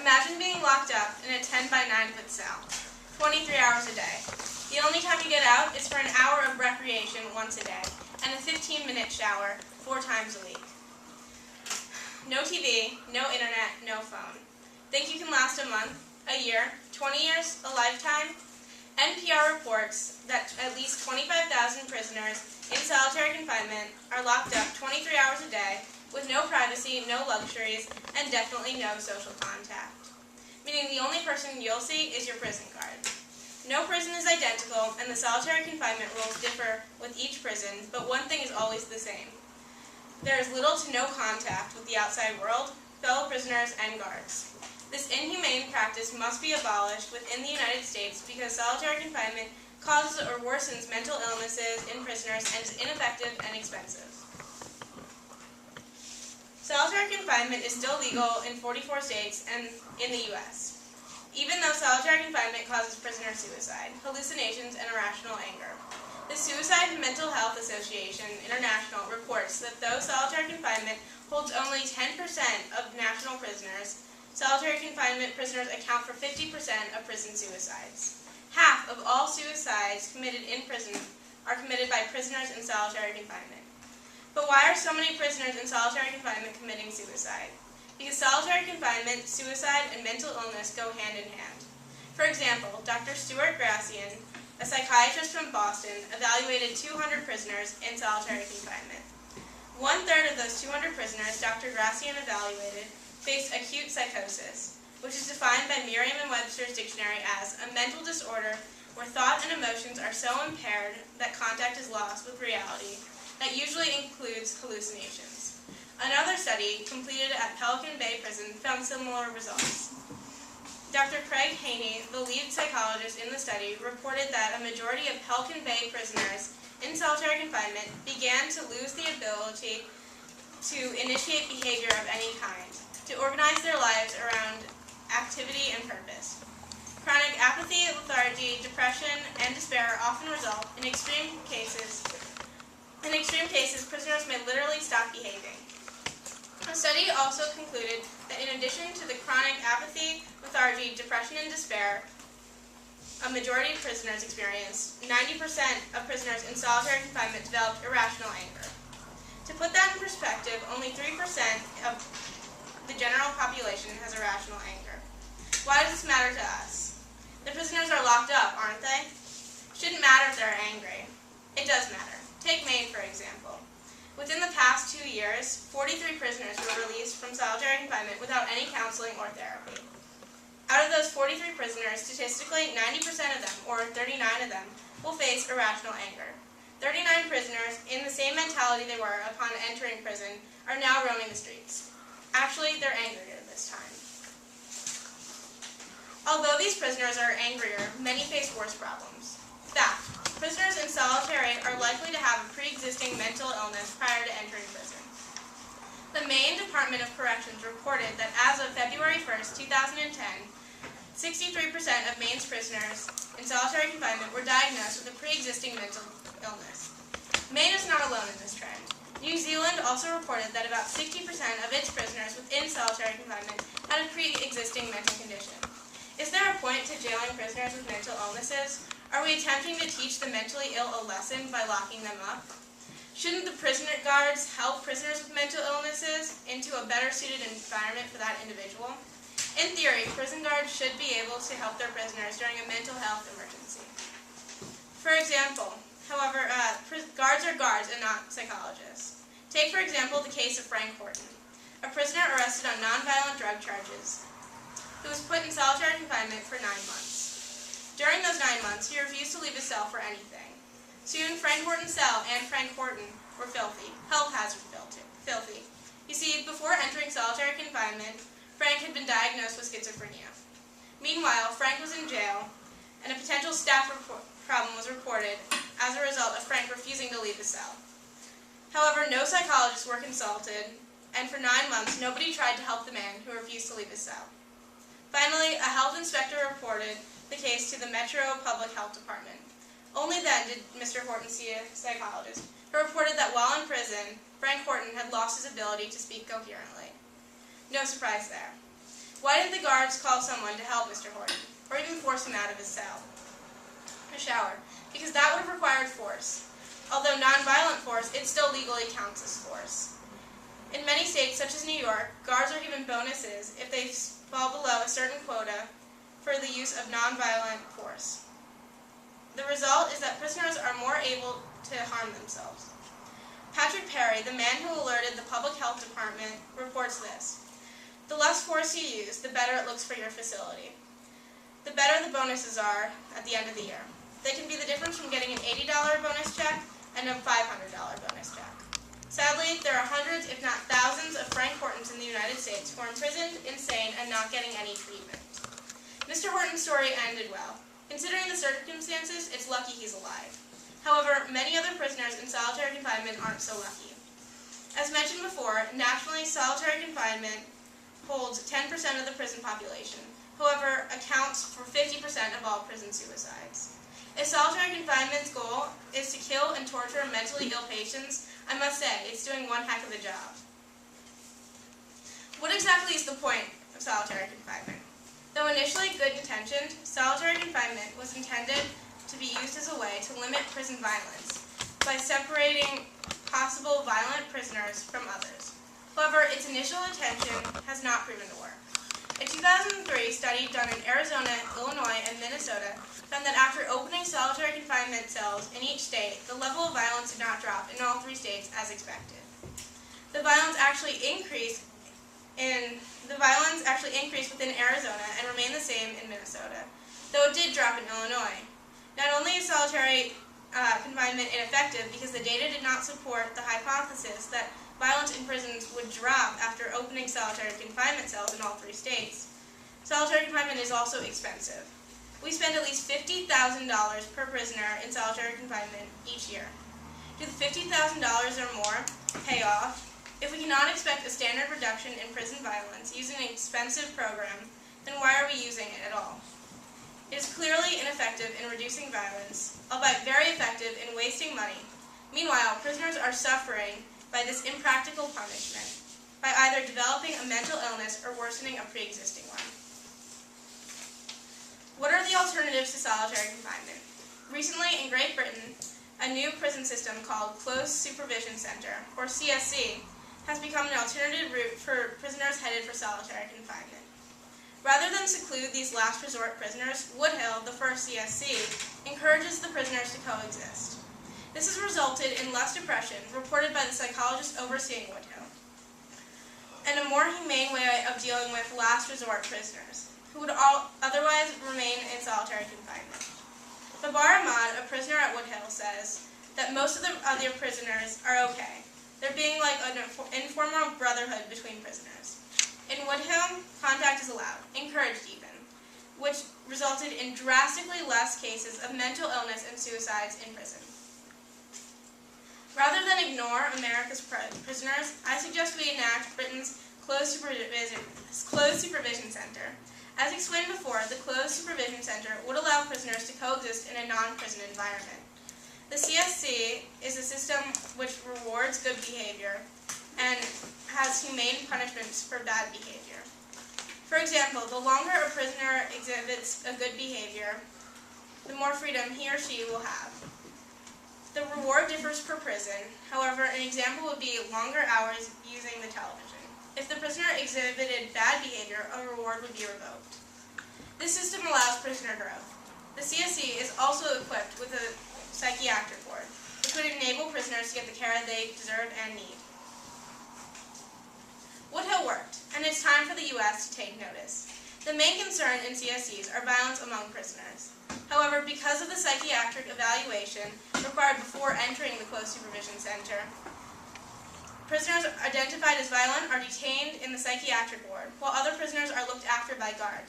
Imagine being locked up in a 10 by 9 foot cell, 23 hours a day. The only time you get out is for an hour of recreation once a day, and a 15-minute shower 4 times a week. No TV, no internet, no phone. Think you can last a month, a year, 20 years, a lifetime? NPR reports that at least 25,000 prisoners in solitary confinement are locked up 23 hours a day with no privacy, no luxuries, and definitely no social contact. Meaning the only person you'll see is your prison guard. No prison is identical, and the solitary confinement rules differ with each prison, but one thing is always the same. There is little to no contact with the outside world, fellow prisoners, and guards. This inhumane practice must be abolished within the United States because solitary confinement causes or worsens mental illnesses in prisoners and is ineffective and expensive. Solitary confinement is still legal in 44 states and in the U.S. Even though solitary confinement causes prisoner suicide, hallucinations, and irrational anger. The Suicide and Mental Health Association International reports that though solitary confinement holds only 10% of national prisoners, solitary confinement prisoners account for 50% of prison suicides. Half of all suicides committed in prison are committed by prisoners in solitary confinement. But why are so many prisoners in solitary confinement committing suicide? Because solitary confinement, suicide, and mental illness go hand in hand. For example, Dr. Stuart Gracian, a psychiatrist from Boston, evaluated 200 prisoners in solitary confinement. 1/3 of those 200 prisoners Dr. Gracian evaluated faced acute psychosis, which is defined by Merriam-Webster's dictionary as a mental disorder where thought and emotions are so impaired that contact is lost with reality. That usually includes hallucinations. Another study, completed at Pelican Bay Prison, found similar results. Dr. Craig Haney, the lead psychologist in the study, reported that a majority of Pelican Bay prisoners in solitary confinement began to lose the ability to initiate behavior of any kind, to organize their lives around activity and purpose. Chronic apathy, lethargy, depression, and despair often result in extreme cases. In extreme cases, prisoners may literally stop behaving. A study also concluded that in addition to the chronic apathy, lethargy, depression, and despair a majority of prisoners experience, 90% of prisoners in solitary confinement developed irrational anger. To put that in perspective, only 3% of the general population has irrational anger. Why does this matter to us? The prisoners are locked up, aren't they? Shouldn't matter if they're angry. It does matter. Take Maine, for example. Within the past 2 years, 43 prisoners were released from solitary confinement without any counseling or therapy. Out of those 43 prisoners, statistically, 90% of them, or 39 of them, will face irrational anger. 39 prisoners, in the same mentality they were upon entering prison, are now roaming the streets. Actually, they're angrier this time. Although these prisoners are angrier, many face worse problems. Fact. Prisoners in solitary are likely to have a pre-existing mental illness prior to entering prison. The Maine Department of Corrections reported that as of February 1st, 2010, 63% of Maine's prisoners in solitary confinement were diagnosed with a pre-existing mental illness. Maine is not alone in this trend. New Zealand also reported that about 60% of its prisoners within solitary confinement had a pre-existing mental condition. Is there a point to jailing prisoners with mental illnesses? Are we attempting to teach the mentally ill a lesson by locking them up? Shouldn't the prisoner guards help prisoners with mental illnesses into a better suited environment for that individual? In theory, prison guards should be able to help their prisoners during a mental health emergency. For example, however, guards are guards and not psychologists. Take, for example, the case of Frank Horton, a prisoner arrested on nonviolent drug charges, who was put in solitary confinement for 9 months. During those 9 months, he refused to leave his cell for anything. Soon, Frank Horton's cell and Frank Horton were filthy, health hazard filthy. You see, before entering solitary confinement, Frank had been diagnosed with schizophrenia. Meanwhile, Frank was in jail, and a potential staph problem was reported as a result of Frank refusing to leave his cell. However, no psychologists were consulted, and for 9 months, nobody tried to help the man who refused to leave his cell. Finally, a health inspector reported the case to the Metro Public Health Department. Only then did Mr. Horton see a psychologist, who reported that while in prison, Frank Horton had lost his ability to speak coherently. No surprise there. Why didn't the guards call someone to help Mr. Horton, or even force him out of his cell or shower? Because that would have required force. Although nonviolent force, it still legally counts as force. In many states, such as New York, guards are given bonuses if they fall below a certain quota for the use of nonviolent force. The result is that prisoners are more able to harm themselves. Patrick Perry, the man who alerted the Public Health Department, reports this: "The less force you use, the better it looks for your facility. The better the bonuses are at the end of the year. They can be the difference from getting an $80 bonus check and a $500 bonus check." Sadly, there are hundreds, if not thousands, of Frank Hortons in the United States who are imprisoned, insane, and not getting any treatment. Mr. Horton's story ended well. Considering the circumstances, it's lucky he's alive. However, many other prisoners in solitary confinement aren't so lucky. As mentioned before, nationally, solitary confinement holds 10% of the prison population, however, accounts for 50% of all prison suicides. If solitary confinement's goal is to kill and torture mentally ill patients, I must say, it's doing one heck of a job. What exactly is the point of solitary confinement? Though initially good-intentioned, solitary confinement was intended to be used as a way to limit prison violence by separating possible violent prisoners from others. However, its initial intention has not proven to work. A 2003 study done in Arizona, Illinois, and Minnesota found that after opening solitary confinement cells in each state, the level of violence did not drop in all 3 states as expected. The violence actually increased within Arizona and remained the same in Minnesota, though it did drop in Illinois. Not only is solitary confinement ineffective because the data did not support the hypothesis that violence in prisons would drop after opening solitary confinement cells in all 3 states, solitary confinement is also expensive. We spend at least $50,000 per prisoner in solitary confinement each year. Do the $50,000 or more pay off? If we cannot expect a standard reduction in prison violence using an expensive program, then why are we using it at all? It is clearly ineffective in reducing violence, albeit very effective in wasting money. Meanwhile, prisoners are suffering by this impractical punishment, by either developing a mental illness or worsening a pre-existing one. What are the alternatives to solitary confinement? Recently, in Great Britain, a new prison system called Closed Supervision Center, or CSC, has become an alternative route for prisoners headed for solitary confinement. Rather than seclude these last resort prisoners, Woodhill, the first CSC, encourages the prisoners to coexist. This has resulted in less depression, reported by the psychologist overseeing Woodhill, and a more humane way of dealing with last resort prisoners, who would otherwise remain in solitary confinement. Babar Ahmad, a prisoner at Woodhill, says that most of the other prisoners are okay. They're being like an informal brotherhood between prisoners. In Woodhill, contact is allowed, encouraged even, which resulted in drastically less cases of mental illness and suicides in prison. Rather than ignore America's prisoners, I suggest we enact Britain's Closed Supervision Center. As explained before, the Closed Supervision Center would allow prisoners to coexist in a non-prison environment. The CSC is a system which rewards good behavior and has humane punishments for bad behavior. For example, the longer a prisoner exhibits a good behavior, the more freedom he or she will have. The reward differs per prison. However, an example would be longer hours using the television. If the prisoner exhibited bad behavior, a reward would be revoked. This system allows prisoner growth. The CSC is also equipped with a psychiatric ward, which would enable prisoners to get the care they deserve and need. Woodhill worked, and it's time for the U.S. to take notice. The main concern in CSCs are violence among prisoners. However, because of the psychiatric evaluation required before entering the Closed Supervision Center, prisoners identified as violent are detained in the psychiatric ward, while other prisoners are looked after by guards.